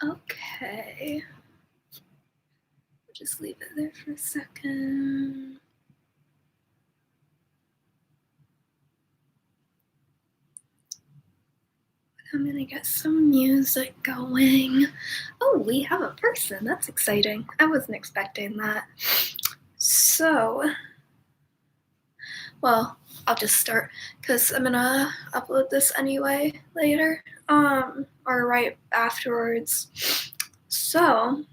Okay. Just leave it there for a second. I'm gonna get some music going. Oh, we have a person. That's exciting. I wasn't expecting that. So, well, I'll just start because I'm gonna upload this anyway later, or right afterwards. So,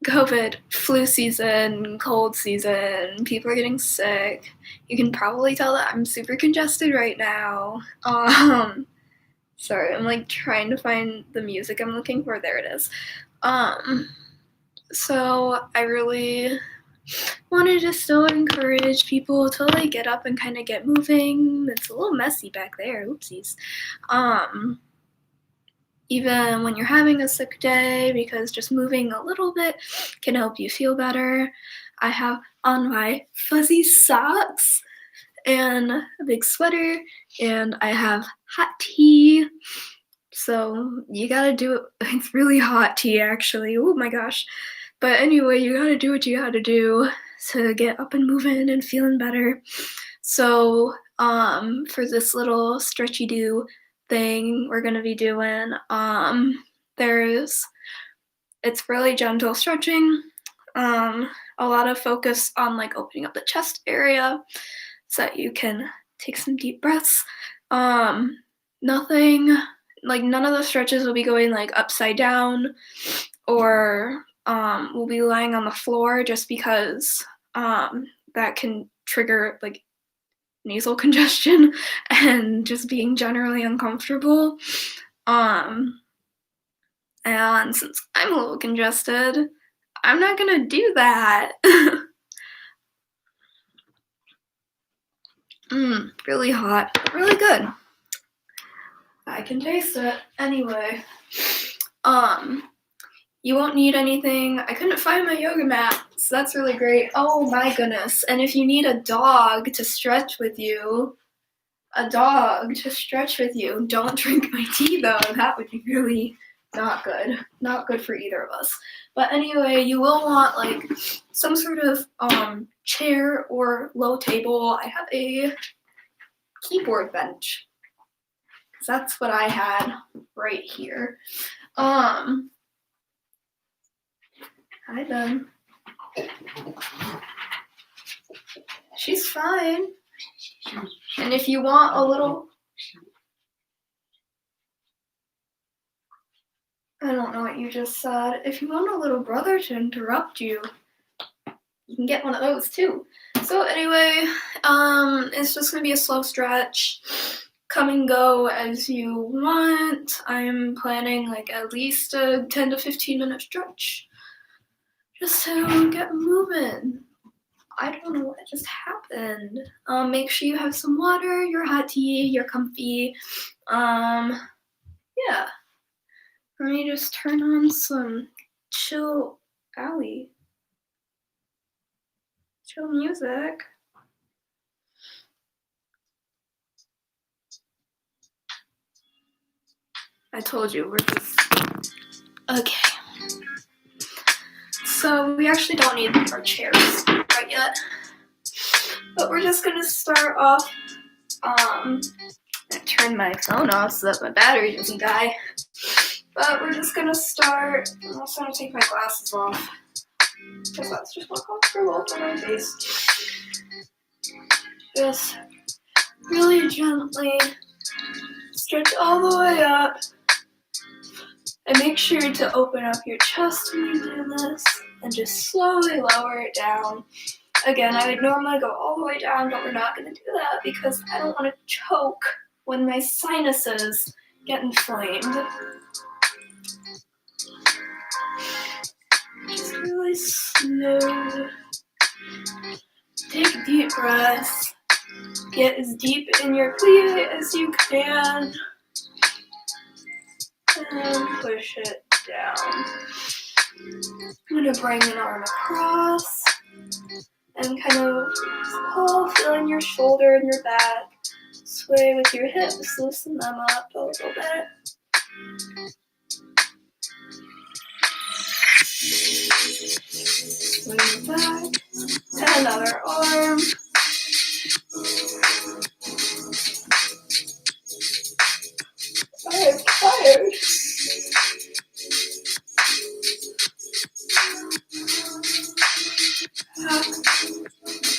COVID, flu season, cold season, people are getting sick. You can probably tell that I'm super congested right now. Sorry, I'm like trying to find the music I'm looking for. There it is. So I really wanted to still encourage people to like get up and kind of get moving. It's a little messy back there. Oopsies. Even when you're having a sick day, because just moving a little bit can help you feel better. I have on my fuzzy socks and a big sweater, and I have hot tea. So you gotta do it. It's really hot tea, actually. Oh my gosh. But anyway, you gotta do what you gotta do to get up and moving and feeling better. So for this little stretchy do thing we're gonna be doing, it's really gentle stretching. A lot of focus on like opening up the chest area so that you can take some deep breaths. Nothing like none of the stretches will be going like upside down or we'll be lying on the floor just because that can trigger like nasal congestion and just being generally uncomfortable. And since I'm a little congested, I'm not gonna do that. Really hot, but really good. I can taste it. Anyway, you won't need anything. I couldn't find my yoga mat, so that's really great. Oh my goodness. And if you need a dog to stretch with you, don't drink my tea though. That would be really not good. Not good for either of us. But anyway, you will want like some sort of chair or low table. I have a keyboard bench. Because that's what I had right here. Hi, Ben. She's fine. And if you want a little... I don't know what you just said. If you want a little brother to interrupt you, you can get one of those too. So anyway, it's just gonna be a slow stretch. Come and go as you want. I'm planning like at least a 10 to 15 minute stretch just to get moving. I don't know what just happened. Make sure you have some water, your hot tea, you're comfy. Yeah. Let me just turn on some chill music. I told you, we're just... Okay. So we actually don't need our chairs right yet. But we're just gonna start off, I turned my phone off so that my battery doesn't die. But we're just gonna start, I'm also gonna take my glasses off, because that's just more comfortable for my face. Just really gently stretch all the way up. And make sure to open up your chest when you're doing this, and just slowly lower it down. Again, I would normally go all the way down, but we're not going to do that because I don't want to choke when my sinuses get inflamed. Just really slow. Take deep breaths. Get as deep in your plie as you can. And push it down. I'm going to bring an arm across and kind of pull, feeling your shoulder and your back. Sway with your hips, loosen them up a little bit. Swing it back. And another arm. I'm tired.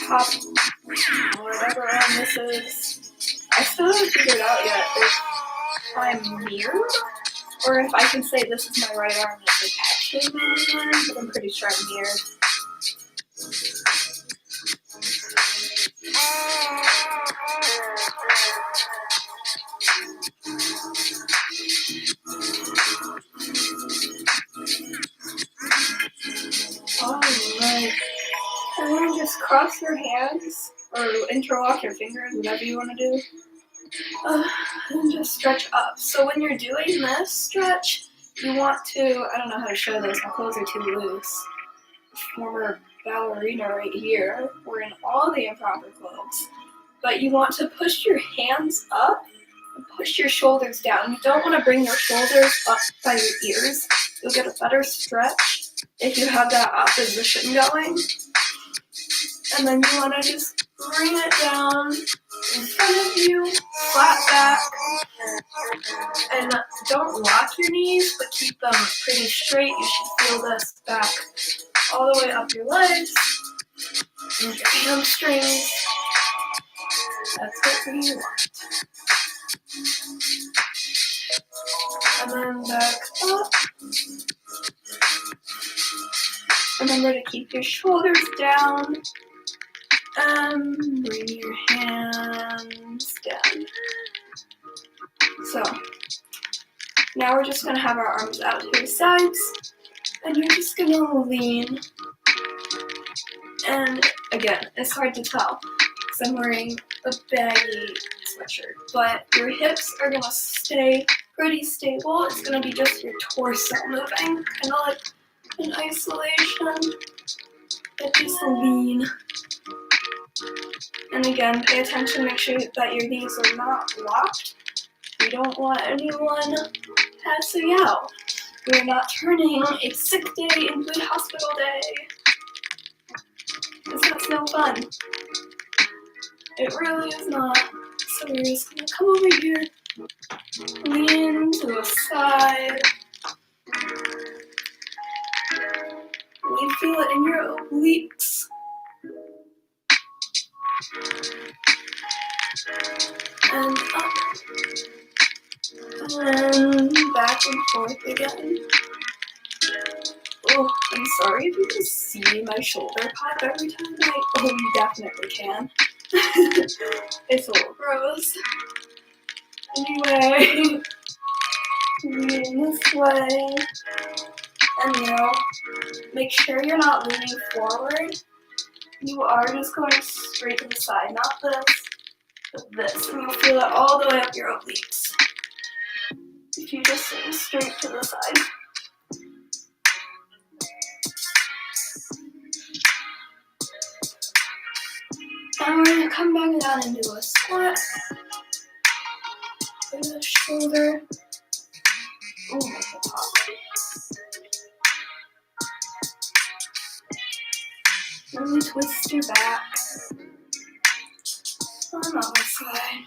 Hop. Whatever arm this is. I still haven't figured out yet if I'm mirrored or if I can say this is my right arm and it's actually my left arm, but I'm pretty sure I'm mirrored. Alright. And then just cross your hands or interlock your fingers, whatever you want to do. And just stretch up. So when you're doing this stretch, you want to, I don't know how to show this, my clothes are too loose. Former ballerina right here. We're in all the improper clothes. But you want to push your hands up and push your shoulders down. You don't want to bring your shoulders up by your ears. You'll get a better stretch if you have that opposition going. And then you want to just bring it down in front of you, flat back, and don't lock your knees, but keep them pretty straight. You should feel this back all the way up your legs and your hamstrings. That's what you want. And then back up. Remember to keep your shoulders down. And bring your hands down. So, now we're just going to have our arms out to the sides. And you're just going to lean. And again, it's hard to tell because I'm wearing a baggy sweatshirt. But your hips are going to stay pretty stable. It's going to be just your torso moving, kind of like in isolation. But just lean. And again, pay attention, make sure that your knees are not locked. You don't want anyone passing out. We're not turning a sick day into a hospital day. Because that's no fun. It really is not. So we're just going to come over here, lean to the side. You feel it in your obliques. And up. And back and forth again. Oh, I'm sorry if you can see my shoulder pop every time you definitely can. It's a little gross. Anyway, lean this way. And make sure you're not leaning forward. You are just going straight to the side, not this, but this. And you'll feel it all the way up your obliques. If you just lean straight to the side. And we're going to come back down and do a squat. Put the shoulder. Ooh, make it pop. Really twist your back. On the other side.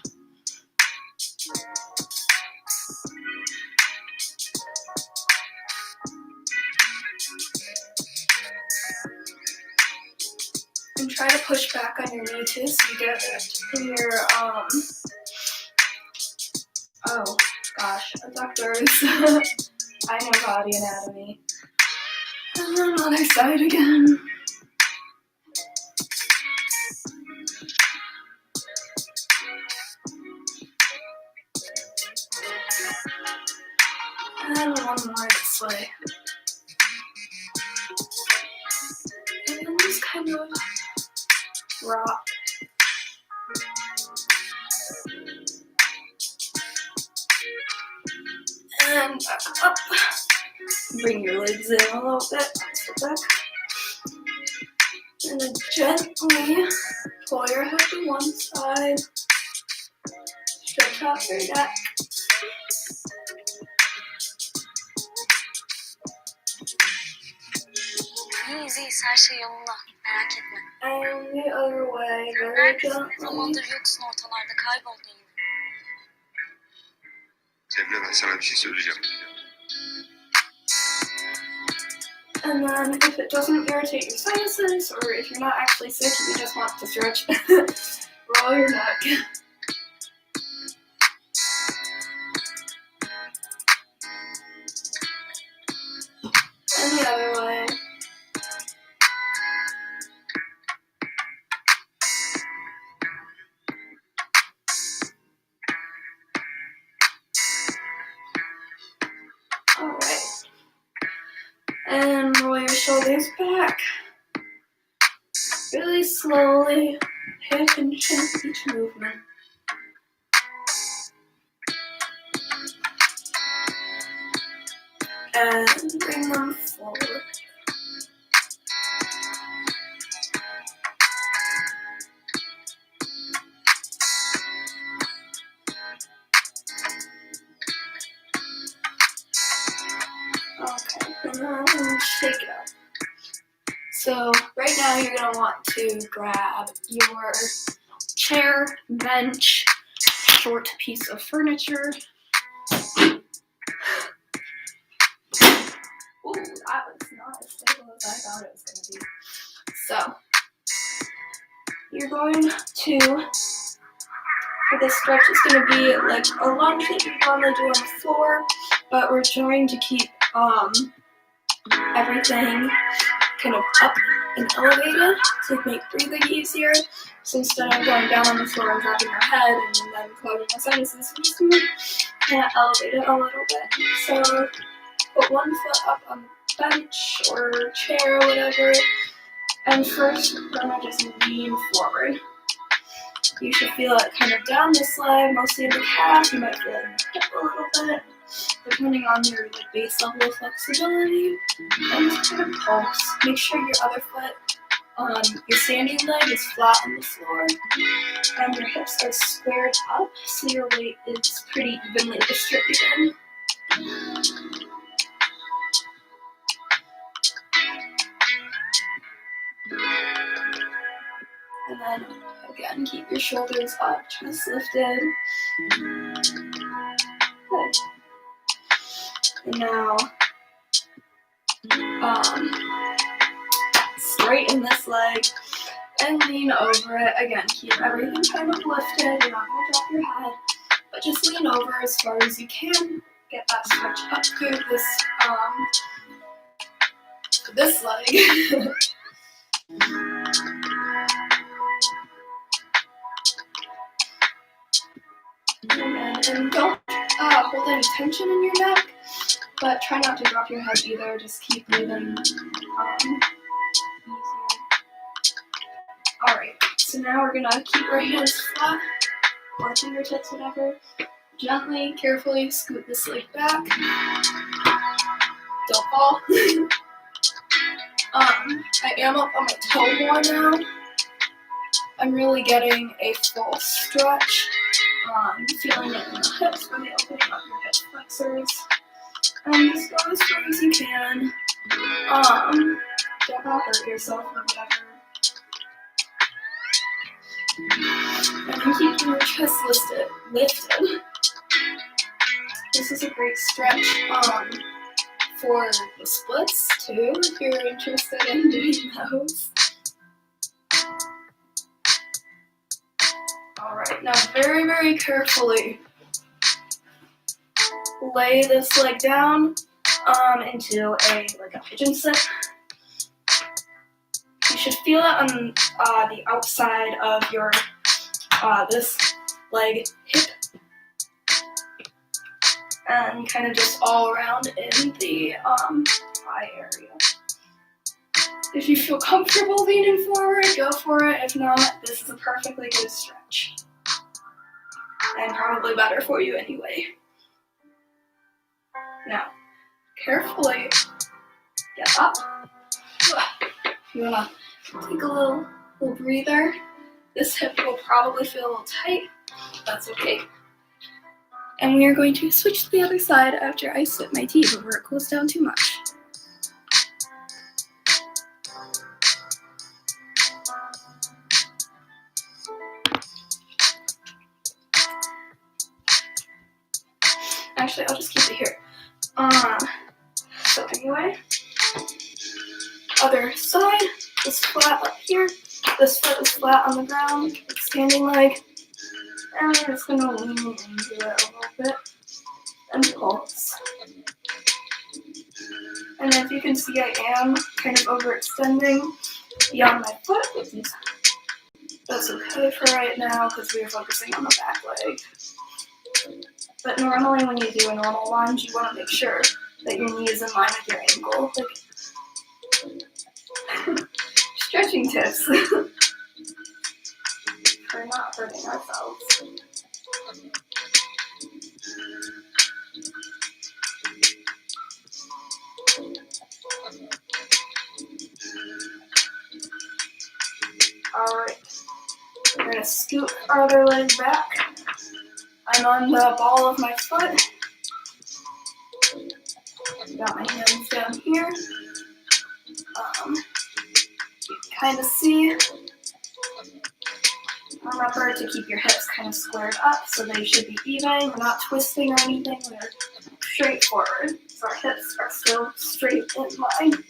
And try to push back on your knee too, so you get it in your, oh gosh, adductors. I know body anatomy. And then other side again. And one more this way. And then just kind of rock. And back up. Bring your legs in a little bit. Sit back. And then gently pull your head to one side. Stretch out your neck. İyiyiz, her şey yolunda. Merak etme. And the other way, very Neredesin? Ne gently. zamandır yoksun ortalarda, kayboldun yine. Cemre, ben sana bir şey söyleyeceğim. And then if it doesn't irritate your sinuses, or if you're not actually sick, you just want to stretch, roll your neck. And the other way. Alright. And roll your shoulders back. Really slowly. Pay attention to each movement. And bring them forward. Okay, and then shake it up. So right now you're going to want to grab your chair, bench, short piece of furniture. Ooh, that was not as stable as I thought it was going to be. So you're going to, for this stretch, it's going to be like a lunge that you normally do on the floor, but we're trying to keep everything kind of up and elevated to make breathing easier. So instead of going down on the floor and dropping your head and then clogging your sinuses, we're just going to elevate it a little bit. So put one foot up on the bench or chair or whatever, and first we're going to just lean forward. You should feel it kind of down this leg, mostly in the calf. You might feel it in the hip a little bit, depending on your base level of flexibility. And just kind of pulse. Make sure your other foot, your standing leg is flat on the floor, and your hips are squared up, so your weight is pretty evenly distributed. And then, again, keep your shoulders up, chest lifted. Good. And now, straighten this leg and lean over it. Again, keep everything kind of lifted. You're not going to drop your head, but just lean over as far as you can. Get that stretch up through this leg. And don't hold any tension in your neck, but try not to drop your head either. Just keep breathing easier. Alright, so now we're gonna keep our hands flat, or fingertips, whatever. Gently, carefully scoot this leg back. Don't fall. I am up on my toe more now. I'm really getting a full stretch. Feeling it in the hips, really opening up your hip flexors. And just go as far as you can. Don't hurt yourself or whatever. And then keep your chest lifted. This is a great stretch for the splits too, if you're interested in doing those. Alright, now very, very carefully lay this leg down into a pigeon sit. You should feel it on the outside of your this leg hip, and kind of just all around in the thigh area. If you feel comfortable leaning forward, go for it. If not, this is a perfectly good stretch. And probably better for you anyway. Now, carefully get up. If you want to take a little breather, this hip will probably feel a little tight. That's okay. And we are going to switch to the other side after I sip my tea before it cools down too much. Actually, I'll just keep it here. So anyway, other side is flat up here. This foot is flat on the ground, standing leg. And I'm just gonna lean into it a little bit and pulse. And as you can see, I am kind of overextending beyond my foot, which is that's okay for right now because we are focusing on the back leg. But normally when you do a normal lunge, you want to make sure that your knee is in line with your ankle. Like stretching tips for not hurting ourselves. Alright, we're going to scoot our other leg back. I'm on the ball of my foot. Got my hands down here. You can kind of see. Remember to keep your hips kind of squared up so they should be even. We're not twisting or anything. We're straight forward. So our hips are still straight in line.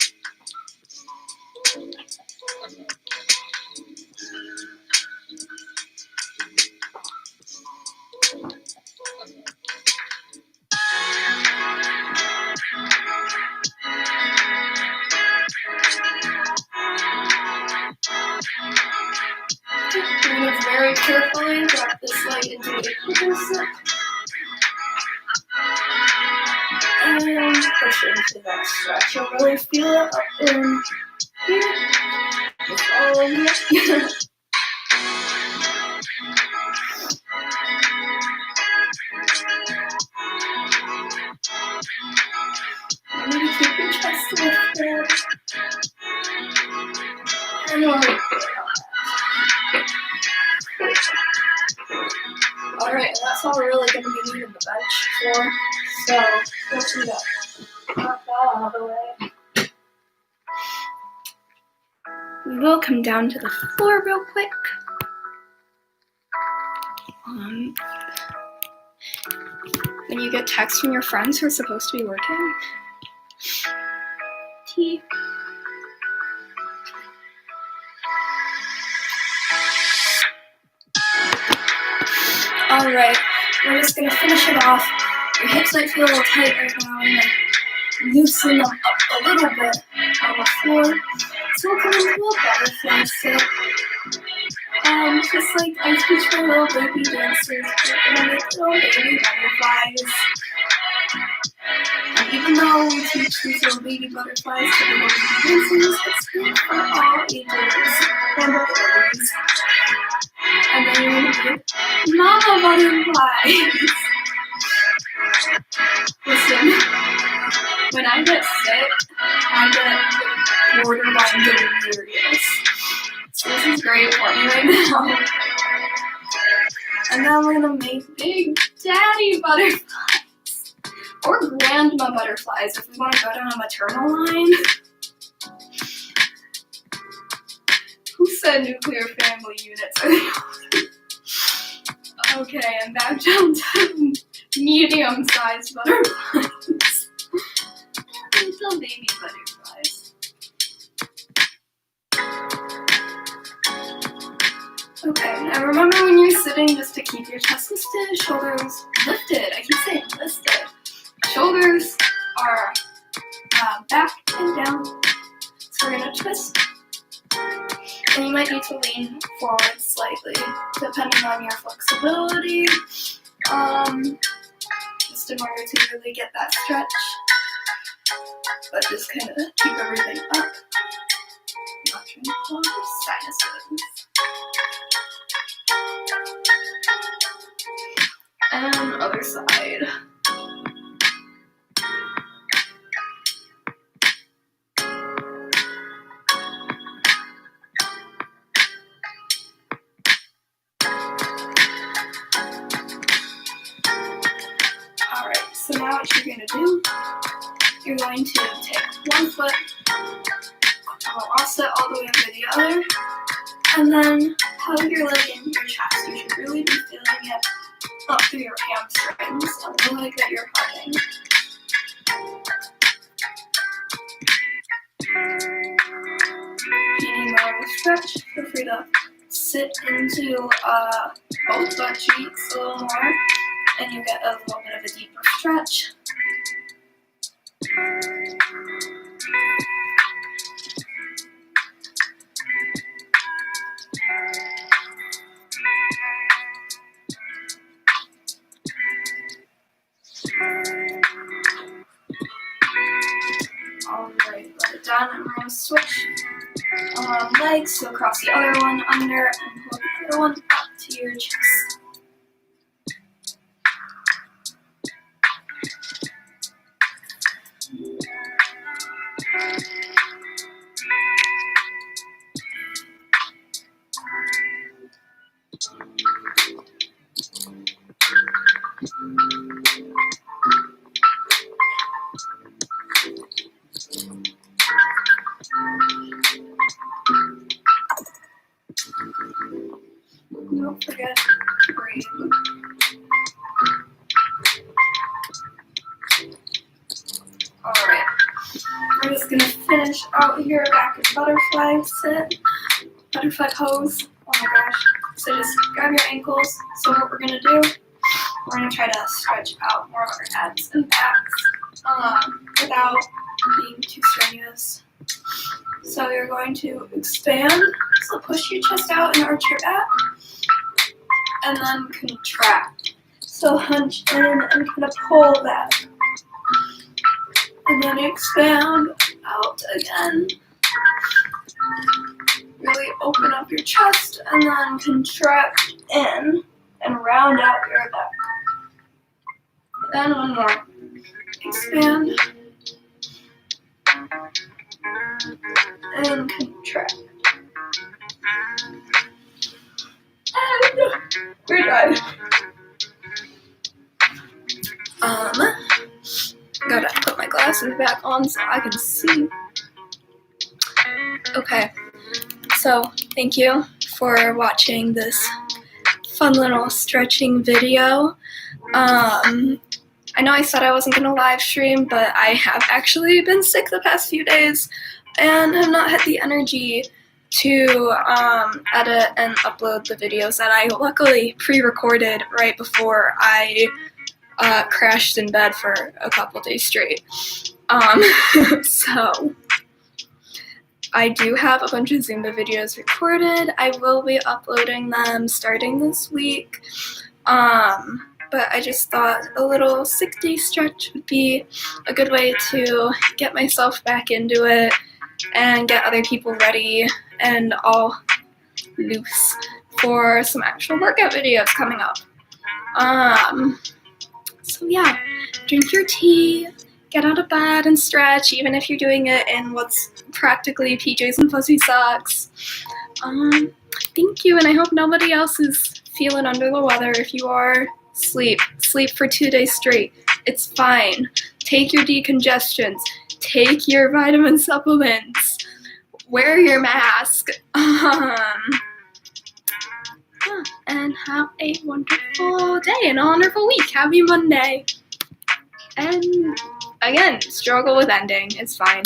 Move very carefully, drop this leg into a kicker sit. And push into that stretch. You'll really feel it up in here. Just all in here. Maybe keep your chest lifted. And we'll repeat on that. Alright, that's all we're really going to be needing the bench for. So, let's do that. Knock that out of the way. We will come down to the floor real quick. When you get texts from your friends who are supposed to be working. Tea. Alright, we're just gonna finish it off. Your hips might feel a little tight right now. I'm gonna loosen them up a little bit on the floor. So we'll come into a butterfly sit. Just like I teach my little baby dancers, we're gonna make little baby butterflies. And even though we teach these little baby butterflies to the little baby dancers, it's good for all ages and abilities. And then you're gonna do mama butterflies. Listen, when I get sick, I get borderline delirious. So this is great for me right now. And then we're gonna make big daddy butterflies. Or grandma butterflies if we want to go down a maternal line. Who said nuclear family units? Okay, I'm back down to medium-sized butterflies. Little baby butterflies. Okay, now remember when you're sitting just to keep your chest lifted, shoulders lifted. I keep saying lifted. Shoulders are back and down. So we're going to twist. And you might need to lean forward slightly, depending on your flexibility, just in order to really get that stretch. But just kind of keep everything up. Not trying to clog your sinuses. And other side. So now what you're going to do, you're going to take one foot, offset all the way over the other, and then hug your leg into your chest. You should really be feeling it up through your hamstrings and the leg that you're hugging. If you need more of a stretch, feel free to sit into both butt cheeks a little more, and you get a little bit of a deeper stretch. Alright, let it down, and we're going to switch legs, so cross the other one under and hold the other one up to your chest. Don't forget to breathe. Alright, we're just going to finish out here back at butterfly sit, butterfly pose. Oh my gosh. So just grab your ankles. So what we're going to do, we're going to try to stretch out more of our abs and backs without being too strenuous. So you're going to expand, so push your chest out and arch your back, and then contract. So hunch in and kind of pull back. And then expand out again. Really open up your chest and then contract in and round out your back. Then one more. Expand and contract. And we're done. Gotta put my glasses back on so I can see. Okay, so thank you for watching this fun little stretching video. I know I said I wasn't gonna live stream, but I have actually been sick the past few days and have not had the energy to edit and upload the videos that I luckily pre-recorded right before I crashed in bed for a couple days straight. So I do have a bunch of Zumba videos recorded. I will be uploading them starting this week. But I just thought a little 6-day stretch would be a good way to get myself back into it and get other people ready and all loose for some actual workout videos coming up. So yeah, drink your tea, get out of bed and stretch, even if you're doing it in what's practically PJs and fuzzy socks. Thank you, and I hope nobody else is feeling under the weather. If you are, sleep for 2 days straight. It's fine. Take your decongestants, take your vitamin supplements, wear your mask, and have a wonderful day and a wonderful week. Happy Monday. And again, struggle with ending. It's fine.